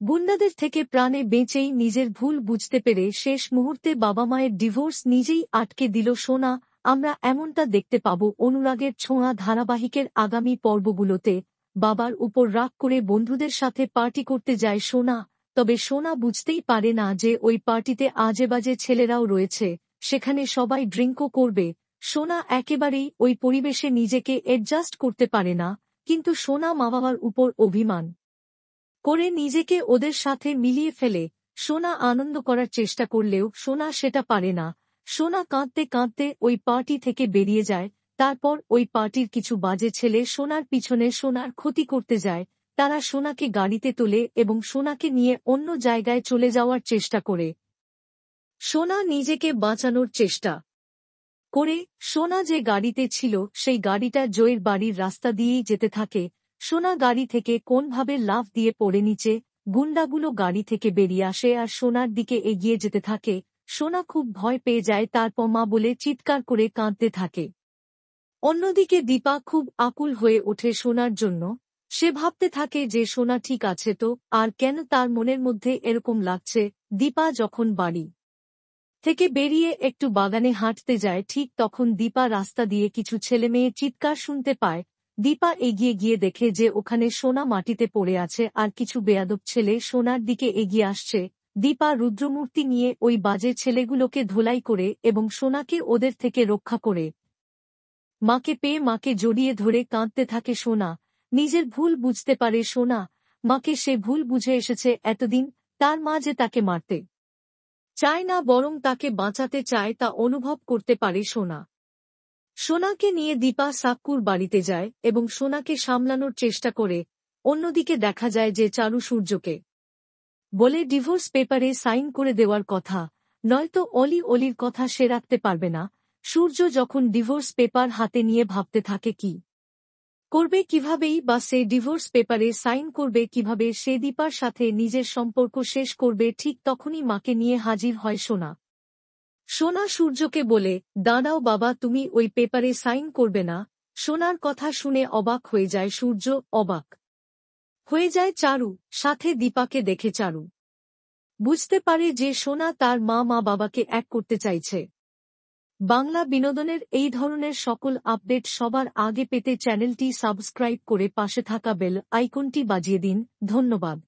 গুন্ডাদের থেকে প্রাণে বেঁচেই নিজের ভুল বুঝতে পেরে শেষ মুহূর্তে বাবা মায়ের ডিভোর্স নিজেই আটকে দিল সোনা। আমরা এমনটা দেখতে পাব অনুরাগের ছোঁয়া ধারাবাহিকের আগামী পর্বগুলোতে। বাবার উপর রাগ করে বন্ধুদের সাথে পার্টি করতে যায় সোনা, তবে সোনা বুঝতেই পারে না যে ওই পার্টিতে আজেবাজে ছেলেরাও রয়েছে, সেখানে সবাই ড্রিঙ্কও করবে। সোনা একেবারেই ওই পরিবেশে নিজেকে অ্যাডজাস্ট করতে পারে না, কিন্তু সোনা মা বাবার উপর অভিমান করে নিজেকে ওদের সাথে মিলিয়ে ফেলে। সোনা আনন্দ করার চেষ্টা করলেও সোনা সেটা পারে না। সোনা কাঁদতে কাঁদতে ওই পার্টি থেকে বেরিয়ে যায়। তারপর ওই পার্টির কিছু বাজে ছেলে সোনার পিছনে সোনার ক্ষতি করতে যায়। তারা সোনাকে গাড়িতে তোলে এবং সোনাকে নিয়ে অন্য জায়গায় চলে যাওয়ার চেষ্টা করে। সোনা নিজেকে বাঁচানোর চেষ্টা করে সোনা যে গাড়িতে ছিল সেই গাড়িটা জয়ের বাড়ির রাস্তা দিয়েই যেতে থাকে। সোনা গাড়ি থেকে কোনভাবে লাফ দিয়ে পড়ে নিচে। গুন্ডাগুলো গাড়ি থেকে বেরিয়ে আসে আর সোনার দিকে এগিয়ে যেতে থাকে। সোনা খুব ভয় পেয়ে যায়, তারপর মা বলে চিৎকার করে কাঁদতে থাকে। অন্যদিকে দীপা খুব আকুল হয়ে ওঠে সোনার জন্য। সে ভাবতে থাকে যে সোনা ঠিক আছে তো, আর কেন তার মনের মধ্যে এরকম লাগছে। দীপা যখন বাড়ি থেকে বেরিয়ে একটু বাগানে হাঁটতে যায়, ঠিক তখন দীপা রাস্তা দিয়ে কিছু ছেলেমেয়ে চিৎকার শুনতে পায়। দীপা এগিয়ে গিয়ে দেখে যে ওখানে সোনা মাটিতে পড়ে আছে আর কিছু বেয়াদব ছেলে সোনার দিকে এগিয়ে আসছে। দীপা রুদ্রমূর্তি নিয়ে ওই বাজে ছেলেগুলোকে ধোলাই করে এবং সোনাকে ওদের থেকে রক্ষা করে। মাকে পেয়ে মাকে জড়িয়ে ধরে কাঁদতে থাকে সোনা। নিজের ভুল বুঝতে পারে সোনা। মাকে সে ভুল বুঝে এসেছে এতদিন। তার মা যে তাকে মারতে চায় না, বরং তাকে বাঁচাতে চায়, তা অনুভব করতে পারে সোনা। সোনাকে নিয়ে দীপা সাক্কুর বাড়িতে যায় এবং সোনাকে সামলানোর চেষ্টা করে। অন্যদিকে দেখা যায় যে চারু সূর্যকে বলে ডিভোর্স পেপারে সাইন করে দেওয়ার কথা, নয়তো অলির কথা সে রাখতে পারবে না। সূর্য যখন ডিভোর্স পেপার হাতে নিয়ে ভাবতে থাকে কি করবে, কিভাবেই বা সে ডিভোর্স পেপারে সাইন করবে, কিভাবে সে দীপার সাথে নিজের সম্পর্ক শেষ করবে, ঠিক তখনই মাকে নিয়ে হাজির হয় সোনা। সোনা সূর্যকে বলে, দাঁড়াও বাবা, তুমি ওই পেপারে সাইন করবে না। সোনার কথা শুনে অবাক হয়ে যায় সূর্য, অবাক হয়ে যায় চারু, সাথে দীপাকে দেখে চারু বুঝতে পারে যে সোনা তার মা বাবাকে এক করতে চাইছে। বাংলা বিনোদনের এই ধরনের সকল আপডেট সবার আগে পেতে চ্যানেলটি সাবস্ক্রাইব করে পাশে থাকা বেল আইকনটি বাজিয়ে দিন। ধন্যবাদ।